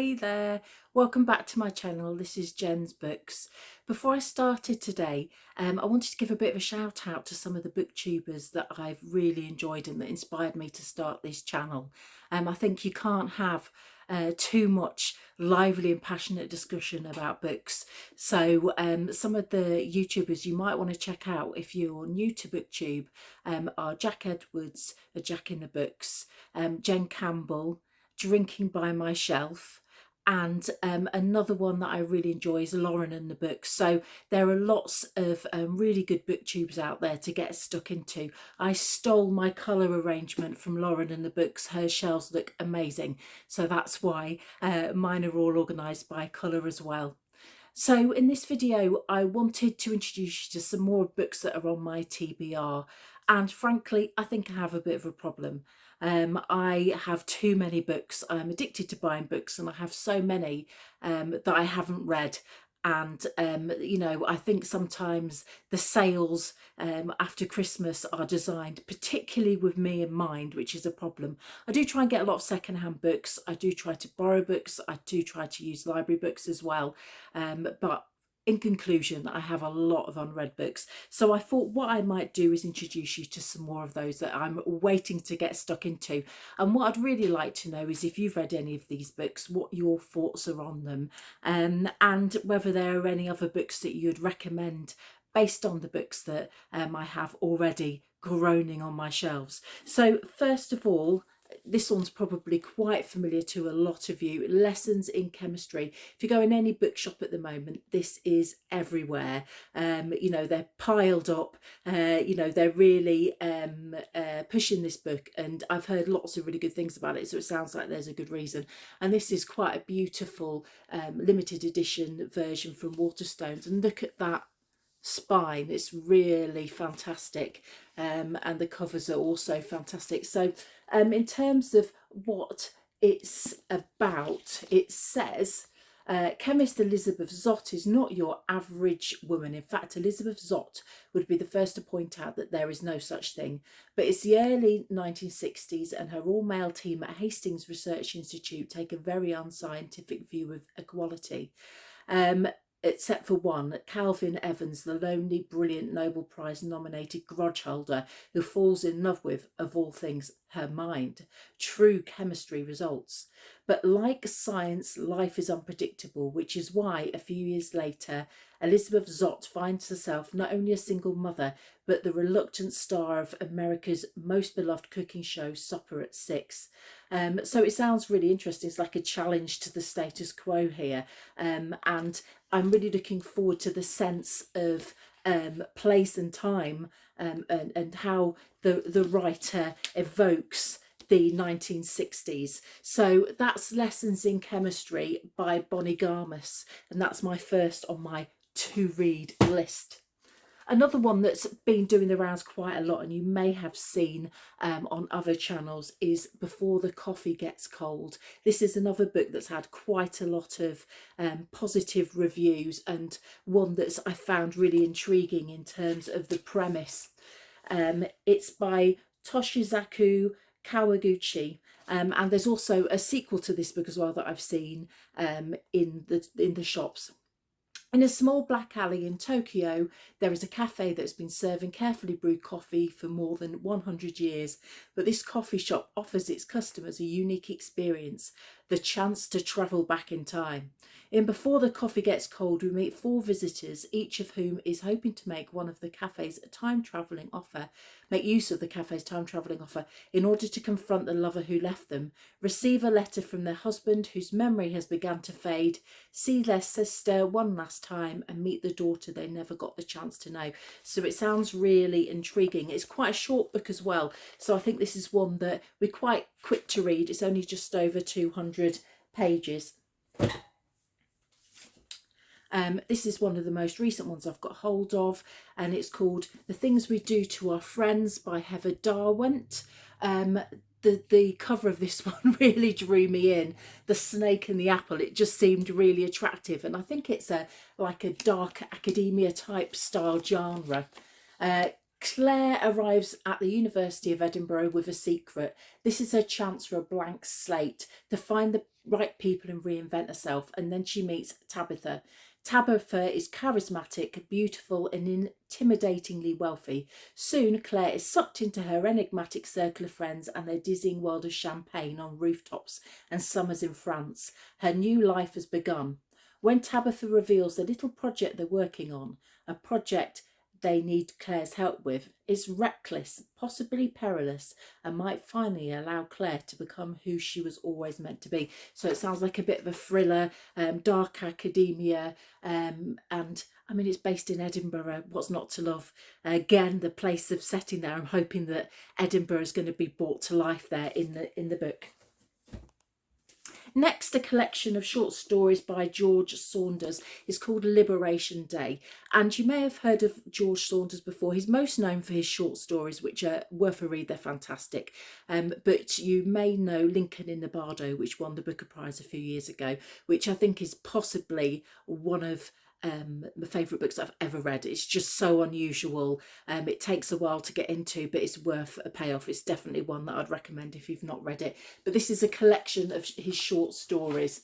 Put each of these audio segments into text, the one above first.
Hey there, welcome back to my channel. This is Jen's Books. Before I started today, I wanted to give a bit of a shout out to some of the booktubers that I've really enjoyed and that inspired me to start this channel. I think you can't have too much lively and passionate discussion about books. So some of the YouTubers you might want to check out if you're new to booktube are Jack Edwards, a Jack in the Books, Jen Campbell, Drinking by My Shelf, and another one that I really enjoy is Lauren and the Books. So there are lots of really good booktubes out there to get stuck into. I stole my colour arrangement from Lauren and the Books. Her shelves look amazing, so that's why mine are all organised by colour as well. So in this video I wanted to introduce you to some more books that are on my TBR, and frankly I think I have a bit of a problem. I have too many books. I'm addicted to buying books and I have so many that I haven't read. And you know, I think sometimes the sales after Christmas are designed particularly with me in mind, which is a problem. I do try and get a lot of secondhand books. I do try to borrow books. I do try to use library books as well, but in conclusion, I have a lot of unread books. So I thought what I might do is introduce you to some more of those that I'm waiting to get stuck into. And what I'd really like to know is if you've read any of these books, what your thoughts are on them, and whether there are any other books that you'd recommend based on the books that I have already groaning on my shelves. So first of all, this one's probably quite familiar to a lot of you. Lessons in Chemistry. If you go in any bookshop at the moment, this is everywhere. You know, they're piled up. You know, they're really pushing this book, and I've heard lots of really good things about it, so it sounds like there's a good reason. And this is quite a beautiful limited edition version from Waterstones, and look at that spine, it's really fantastic, and the covers are also fantastic. So in terms of what it's about, it says chemist Elizabeth Zott is not your average woman. In fact, Elizabeth Zott would be the first to point out that there is no such thing. But it's the early 1960s and her all-male team at Hastings Research Institute take a very unscientific view of equality. Except for one, Calvin Evans, the lonely, brilliant Nobel Prize nominated grudge holder who falls in love with, of all things, her mind. True chemistry results. But like science, life is unpredictable, which is why a few years later, Elizabeth Zott finds herself not only a single mother, but the reluctant star of America's most beloved cooking show, Supper at Six. So it sounds really interesting. It's like a challenge to the status quo here. And I'm really looking forward to the sense of place and time, and how the writer evokes the 1960s. So that's Lessons in Chemistry by Bonnie Garmus, and that's my first on my to read list. Another one that's been doing the rounds quite a lot, and you may have seen on other channels, is Before the Coffee Gets Cold. This is another book that's had quite a lot of positive reviews, and one that's I found really intriguing in terms of the premise. It's by Toshizaku Kawaguchi, and there's also a sequel to this book as well that I've seen in the shops. In a small black alley in Tokyo, there is a cafe that's been serving carefully brewed coffee for more than 100 years, but this coffee shop offers its customers a unique experience, the chance to travel back in time. In Before the Coffee Gets Cold, we meet 4 visitors, each of whom is hoping to make use of the cafe's time-travelling offer in order to confront the lover who left them, receive a letter from their husband whose memory has begun to fade, see their sister one last time, and meet the daughter they never got the chance to know. So it sounds really intriguing. It's quite a short book as well, so I think this is one that we're quite quick to read. It's only just over 200 pages. This is one of the most recent ones I've got hold of, and it's called The Things We Do to Our Friends by Heather Darwent. The cover of this one really drew me in. The snake and the apple, it just seemed really attractive, and I think it's like a dark academia type style genre. Claire arrives at the University of Edinburgh with a secret. This is her chance for a blank slate to find the right people and reinvent herself. And then she meets Tabitha. Tabitha is charismatic, beautiful, and intimidatingly wealthy. Soon, Claire is sucked into her enigmatic circle of friends and their dizzying world of champagne on rooftops and summers in France. Her new life has begun. When Tabitha reveals the little project they're working on, a project they need Claire's help with, is reckless, possibly perilous, and might finally allow Claire to become who she was always meant to be. So it sounds like a bit of a thriller, dark academia, and I mean, it's based in Edinburgh. What's not to love? Again, the place of setting there. I'm hoping that Edinburgh is going to be brought to life there in the book. Next, a collection of short stories by George Saunders is called Liberation Day. And you may have heard of George Saunders before. He's most known for his short stories, which are worth a read. They're fantastic. But you may know Lincoln in the Bardo, which won the Booker Prize a few years ago, which I think is possibly one of my favourite books I've ever read. It's just so unusual. It takes a while to get into, but it's worth a payoff. It's definitely one that I'd recommend if you've not read it. But this is a collection of his short stories.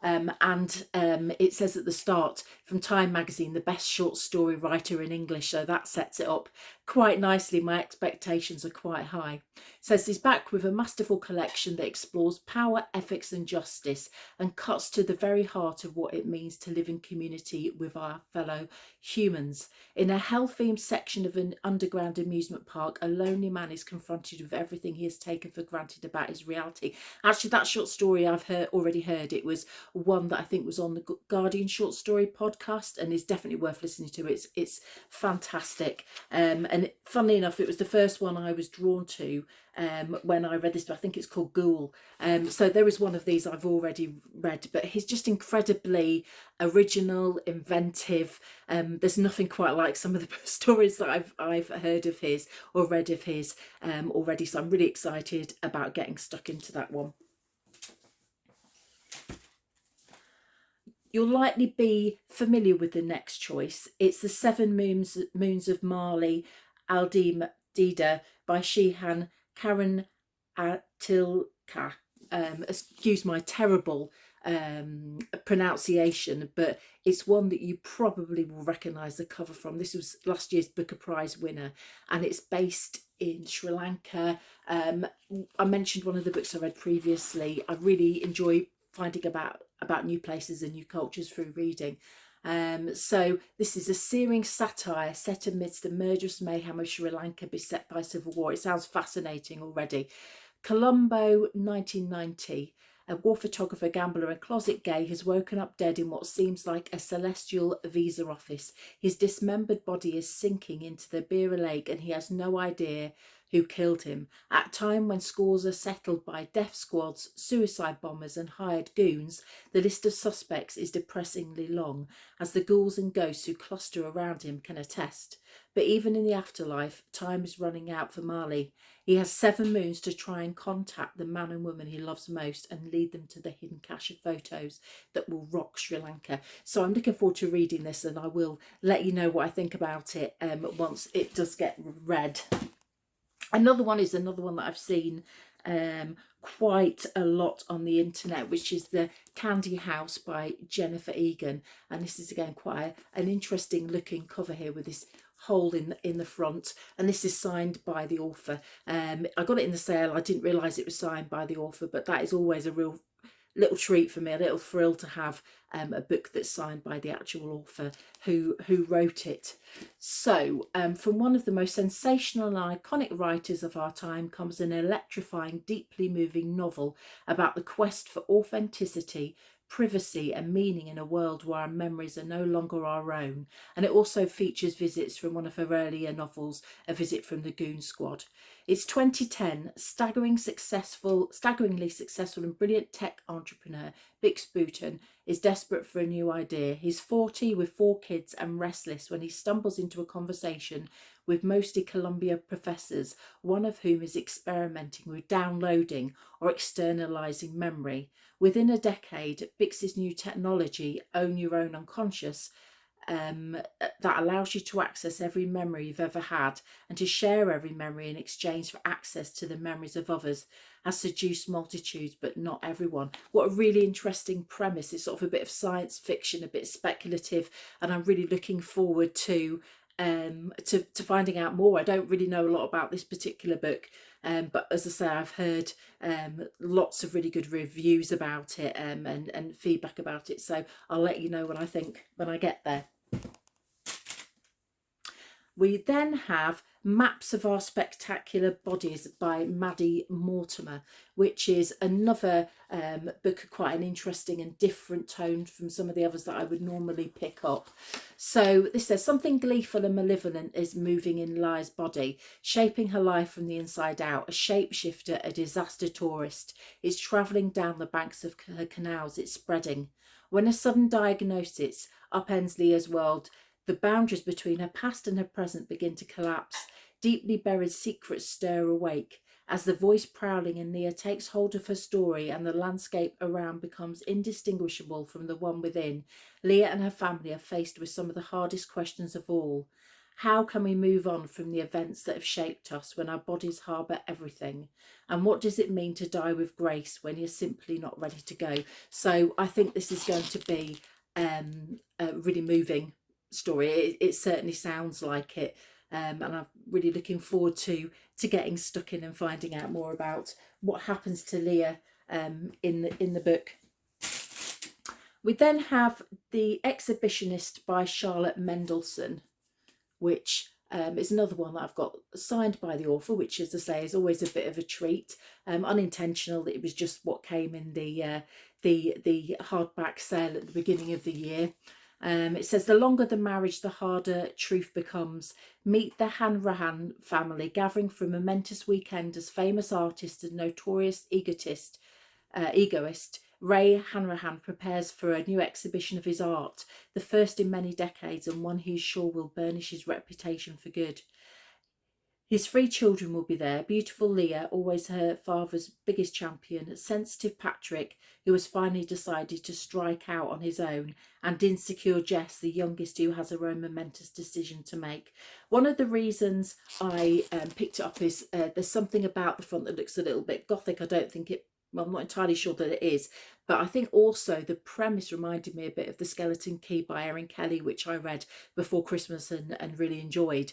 It says at the start, from Time magazine, the best short story writer in English, so that sets it up quite nicely. My expectations are quite high. It says he's back with a masterful collection that explores power, ethics and justice and cuts to the very heart of what it means to live in community with our fellow humans. In a hell-themed section of an underground amusement park, a lonely man is confronted with everything he has taken for granted about his reality. Actually, that short story I've already heard. It was one that I think was on the Guardian short story podcast and is definitely worth listening to. It's fantastic. And funnily enough, it was the first one I was drawn to when I read this. I think it's called Ghoul. So there is one of these I've already read, but he's just incredibly original, inventive. There's nothing quite like some of the stories that I've heard of his or read of his already. So I'm really excited about getting stuck into that one. You'll likely be familiar with the next choice. It's The Seven Moons of Mali Al-Dida by Shehan Karen Atilka. Excuse my terrible pronunciation, but it's one that you probably will recognise the cover from. This was last year's Booker Prize winner, and it's based in Sri Lanka. I mentioned one of the books I read previously. I really enjoy finding about new places and new cultures through reading. So this is a searing satire set amidst the murderous mayhem of Sri Lanka beset by civil war. It sounds fascinating already. Colombo, 1990. A war photographer, gambler and closet gay has woken up dead in what seems like a celestial visa office. His dismembered body is sinking into the Bira Lake and he has no idea who killed him. At a time when scores are settled by death squads, suicide bombers and hired goons, the list of suspects is depressingly long, as the ghouls and ghosts who cluster around him can attest. But even in the afterlife, time is running out for Mali. He has 7 moons to try and contact the man and woman he loves most and lead them to the hidden cache of photos that will rock Sri Lanka. So I'm looking forward to reading this, and I will let you know what I think about it once it does get read. Another one that I've seen quite a lot on the internet, which is The Candy House by Jennifer Egan. And this is again quite an interesting looking cover here with this hole in the front, and this is signed by the author. I got it in the sale. I didn't realise it was signed by the author, but that is always a real little treat for me, a little thrill to have a book that's signed by the actual author who wrote it. So from one of the most sensational and iconic writers of our time comes an electrifying, deeply moving novel about the quest for authenticity, privacy and meaning in a world where our memories are no longer our own. And it also features visits from one of her earlier novels, A Visit from the Goon Squad. It's 2010, staggeringly successful and brilliant tech entrepreneur Bix Bouton is desperate for a new idea. He's 40 with 4 kids and restless when he stumbles into a conversation with mostly Columbia professors, one of whom is experimenting with downloading or externalizing memory. Within a decade, Bix's new technology, Own Your Own Unconscious, that allows you to access every memory you've ever had and to share every memory in exchange for access to the memories of others, has seduced multitudes, but not everyone. What a really interesting premise. It's sort of a bit of science fiction, a bit speculative, and I'm really looking forward to finding out more. I don't really know a lot about this particular book, but as I say, I've heard lots of really good reviews about it, and feedback about it, so I'll let you know what I think when I get there. We then have Maps of Our Spectacular Bodies by Maddie Mortimer, which is another book of quite an interesting and different tone from some of the others that I would normally pick up. So this says, something gleeful and malevolent is moving in Lia's body, shaping her life from the inside out. A shapeshifter, a disaster tourist, is travelling down the banks of her canals. It's spreading. When a sudden diagnosis upends Lia's world, the boundaries between her past and her present begin to collapse. Deeply buried secrets stir awake. As the voice prowling in Lia takes hold of her story and the landscape around becomes indistinguishable from the one within, Lia and her family are faced with some of the hardest questions of all. How can we move on from the events that have shaped us when our bodies harbour everything? And what does it mean to die with grace when you're simply not ready to go? So I think this is going to be a really moving story. It certainly sounds like it, and I'm really looking forward to getting stuck in and finding out more about what happens to Lia in the book. We then have The Exhibitionist by Charlotte Mendelsohn, which is another one that I've got signed by the author, which, as I say, is always a bit of a treat. Unintentional. It was just what came in the hardback sale at the beginning of the year. It says, the longer the marriage, the harder truth becomes. Meet the Hanrahan family gathering for a momentous weekend as famous artist and notorious egoist Ray Hanrahan prepares for a new exhibition of his art, the first in many decades and one he is sure will burnish his reputation for good. His 3 children will be there. Beautiful Lia, always her father's biggest champion, sensitive Patrick, who has finally decided to strike out on his own, and insecure Jess, the youngest, who has her own momentous decision to make. One of the reasons I picked it up is there's something about the front that looks a little bit gothic. I don't think it, well, I'm not entirely sure that it is, but I think also the premise reminded me a bit of The Skeleton Key by Erin Kelly, which I read before Christmas and really enjoyed.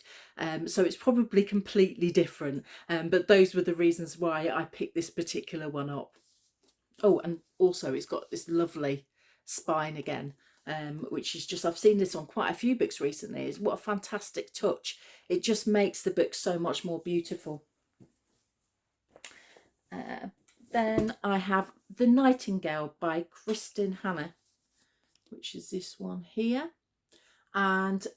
So it's probably completely different, but those were the reasons why I picked this particular one up. Oh, and also it's got this lovely spine again, which is just, I've seen this on quite a few books recently. Is what a fantastic touch. It just makes the book so much more beautiful. Then I have The Nightingale by Kristen Hanna, which is this one here. And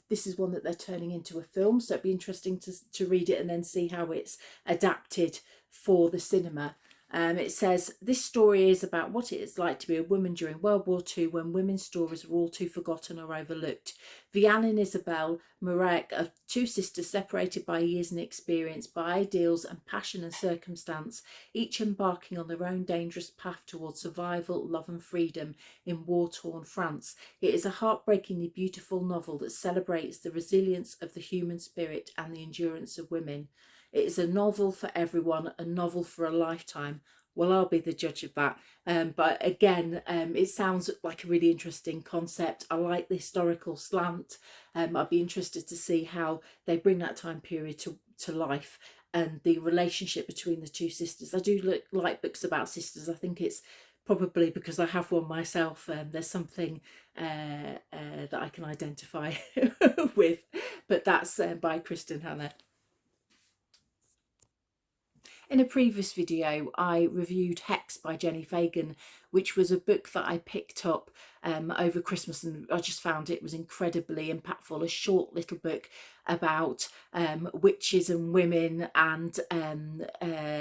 this is one that they're turning into a film, so it'd be interesting to read it and then see how it's adapted for the cinema. It says, this story is about what it is like to be a woman during World War II, when women's stories were all too forgotten or overlooked. Vianne and Isabel Marek are 2 sisters separated by years and experience, by ideals and passion and circumstance, each embarking on their own dangerous path towards survival, love and freedom in war-torn France. It is a heartbreakingly beautiful novel that celebrates the resilience of the human spirit and the endurance of women. It is a novel for everyone, a novel for a lifetime. Well, I'll be the judge of that. But again, it sounds like a really interesting concept. I like the historical slant. I'd be interested to see how they bring that time period to life and the relationship between the 2 sisters. I do like books about sisters. I think it's probably because I have one myself. There's something that I can identify with. But that's by Kristen Hanna. In a previous video, I reviewed Hex by Jenny Fagan, which was a book that I picked up over Christmas, and I just found it was incredibly impactful. A short little book about witches and women and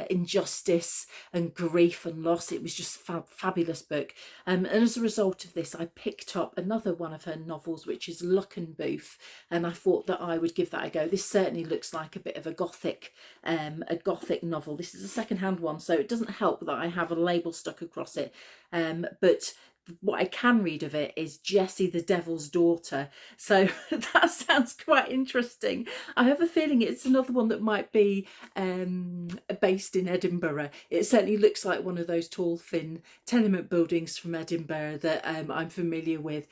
injustice and grief and loss. It was just a fabulous book. And as a result of this, I picked up another one of her novels, which is Luck and Booth, and I thought that I would give that a go. This certainly looks like a bit of a gothic novel. This is a second-hand one, so it doesn't help that I have a label stuck across it. But what I can read of it is Jessie the Devil's Daughter. So that sounds quite interesting. I have a feeling it's another one that might be based in Edinburgh. It certainly looks like one of those tall, thin tenement buildings from Edinburgh that I'm familiar with.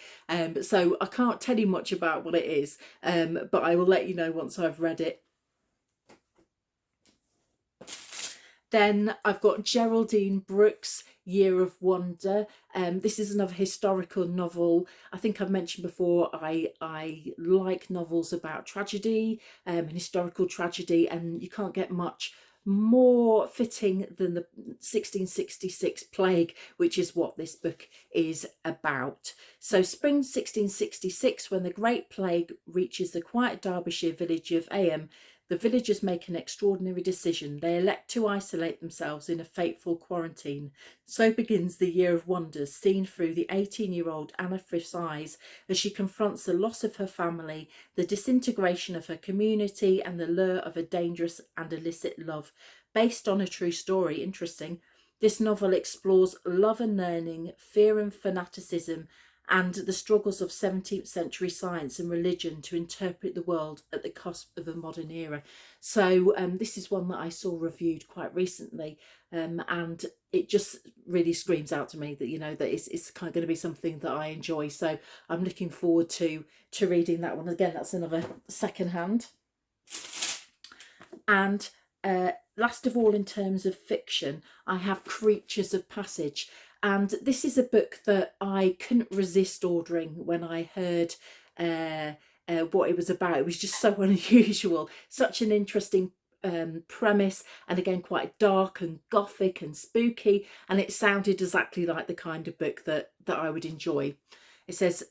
So I can't tell you much about what it is, but I will let you know once I've read it. Then I've got Geraldine Brooks' Year of Wonder. This is another historical novel. I think I've mentioned before, I like novels about tragedy, historical tragedy, and you can't get much more fitting than the 1666 plague, which is what this book is about. So spring 1666, when the Great Plague reaches the quiet Derbyshire village of Aham, the villagers make an extraordinary decision. They elect to isolate themselves in a fateful quarantine. So begins the Year of Wonders, seen through the 18-year-old Anna Frith's eyes as she confronts the loss of her family, the disintegration of her community, and the lure of a dangerous and illicit love. Based on a true story, interesting. This novel explores love and learning, fear and fanaticism, and the struggles of 17th century science and religion to interpret the world at the cusp of a modern era. So this is one that I saw reviewed quite recently, and it just really screams out to me that, you know, that it's kind of going to be something that I enjoy. So I'm looking forward to reading that one. Again, that's another second hand. And last of all, in terms of fiction, I have Creatures of Passage. And this is a book that I couldn't resist ordering when I heard what it was about. It was just so unusual, such an interesting premise, and again quite dark and gothic and spooky, and it sounded exactly like the kind of book that I would enjoy. It says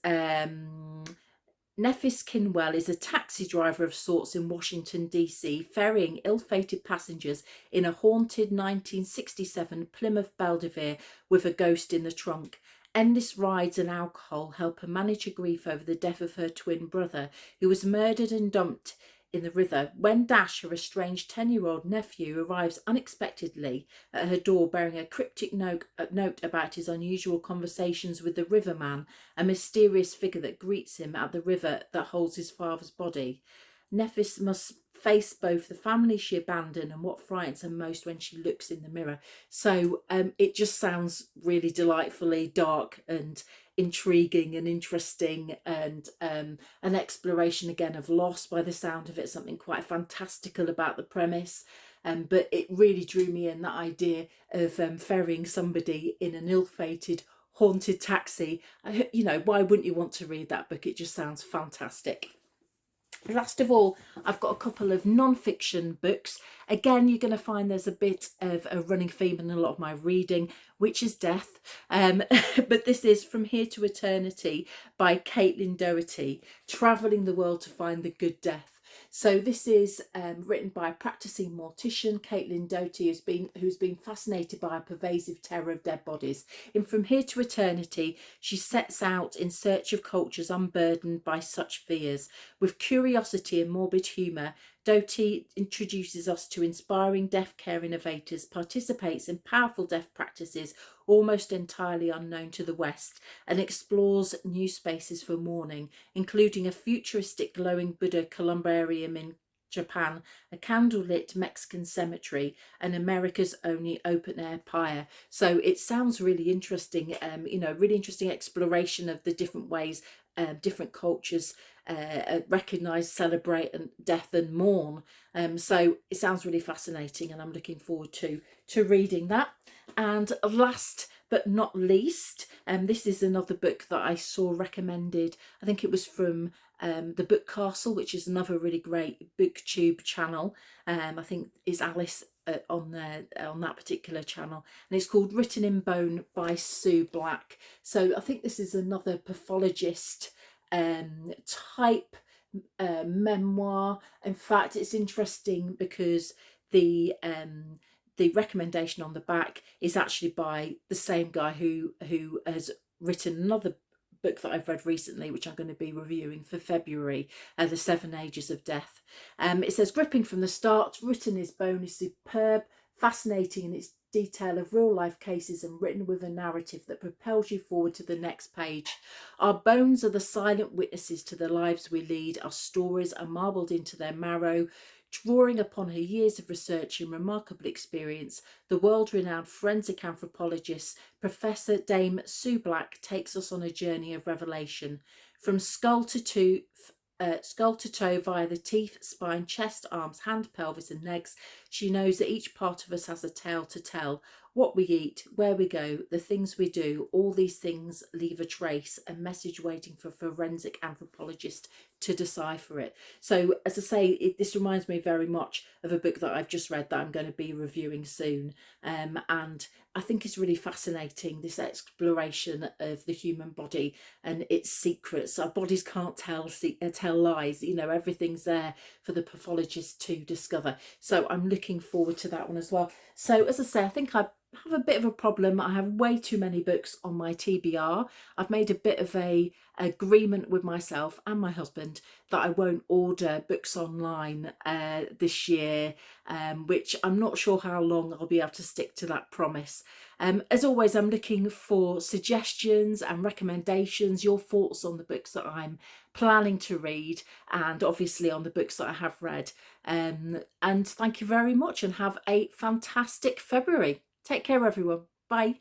Nephis Kinwell is a taxi driver of sorts in Washington, D.C., ferrying ill-fated passengers in a haunted 1967 Plymouth Belvedere with a ghost in the trunk. Endless rides and alcohol help her manage her grief over the death of her twin brother, who was murdered and dumped in the river. When Dash, her estranged 10-year-old nephew, arrives unexpectedly at her door bearing a cryptic note about his unusual conversations with the riverman, a mysterious figure that greets him at the river that holds his father's body, Nephis must face both the family she abandoned and what frightens her most when she looks in the mirror. So it just sounds really delightfully dark and intriguing and interesting, and an exploration again of loss by the sound of it, something quite fantastical about the premise. But it really drew me in, that idea of ferrying somebody in an ill-fated haunted taxi. You know, why wouldn't you want to read that book? It just sounds fantastic. Last of all, I've got a couple of non-fiction books. Again, you're going to find there's a bit of a running theme in a lot of my reading, which is death. But this is From Here to Eternity by Caitlin Doherty, travelling the world to find the good death. So this is written by a practicing mortician, Caitlin Doherty, who's been fascinated by a pervasive terror of dead bodies. In From Here to Eternity, she sets out in search of cultures unburdened by such fears. With curiosity and morbid humour, Doty introduces us to inspiring death care innovators, participates in powerful death practices almost entirely unknown to the West, and explores new spaces for mourning, including a futuristic glowing Buddha columbarium in Japan, a candlelit Mexican cemetery, and America's only open-air pyre. So it sounds really interesting, you know, really interesting exploration of the different ways different cultures recognise, celebrate and death and mourn. So it sounds really fascinating, and I'm looking forward to reading that. And last but not least, this is another book that I saw recommended. I think it was from the Book Castle, which is another really great booktube channel. I think is Alice on that particular channel, and it's called Written in Bone by Sue Black. So I think this is another pathologist type memoir. In fact, it's interesting because the recommendation on the back is actually by the same guy who has written another book that I've read recently, which I'm going to be reviewing for February, The 7 Ages of Death. It says, gripping from the start, Written is Bone is superb, fascinating in its detail of real life cases and written with a narrative that propels you forward to the next page. Our bones are the silent witnesses to the lives we lead. Our stories are marbled into their marrow. Drawing upon her years of research and remarkable experience, the world-renowned forensic anthropologist Professor Dame Sue Black takes us on a journey of revelation. From skull to toe via the teeth, spine, chest, arms, hand, pelvis and legs, she knows that each part of us has a tale to tell. What we eat, where we go, the things we do, all these things leave a trace, a message waiting for a forensic anthropologist to decipher it. So, as I say, this reminds me very much of a book that I've just read that I'm going to be reviewing soon. And I think it's really fascinating, this exploration of the human body and its secrets. Our bodies can't tell lies. You know, everything's there for the pathologist to discover. So I'm looking forward to that one as well. So, as I say, I think I have a bit of a problem. I have way too many books on my TBR. I've made a bit of a agreement with myself and my husband that I won't order books online this year, which I'm not sure how long I'll be able to stick to that promise. As always, I'm looking for suggestions and recommendations, your thoughts on the books that I'm planning to read, and obviously on the books that I have read. And thank you very much and have a fantastic February. Take care, everyone. Bye.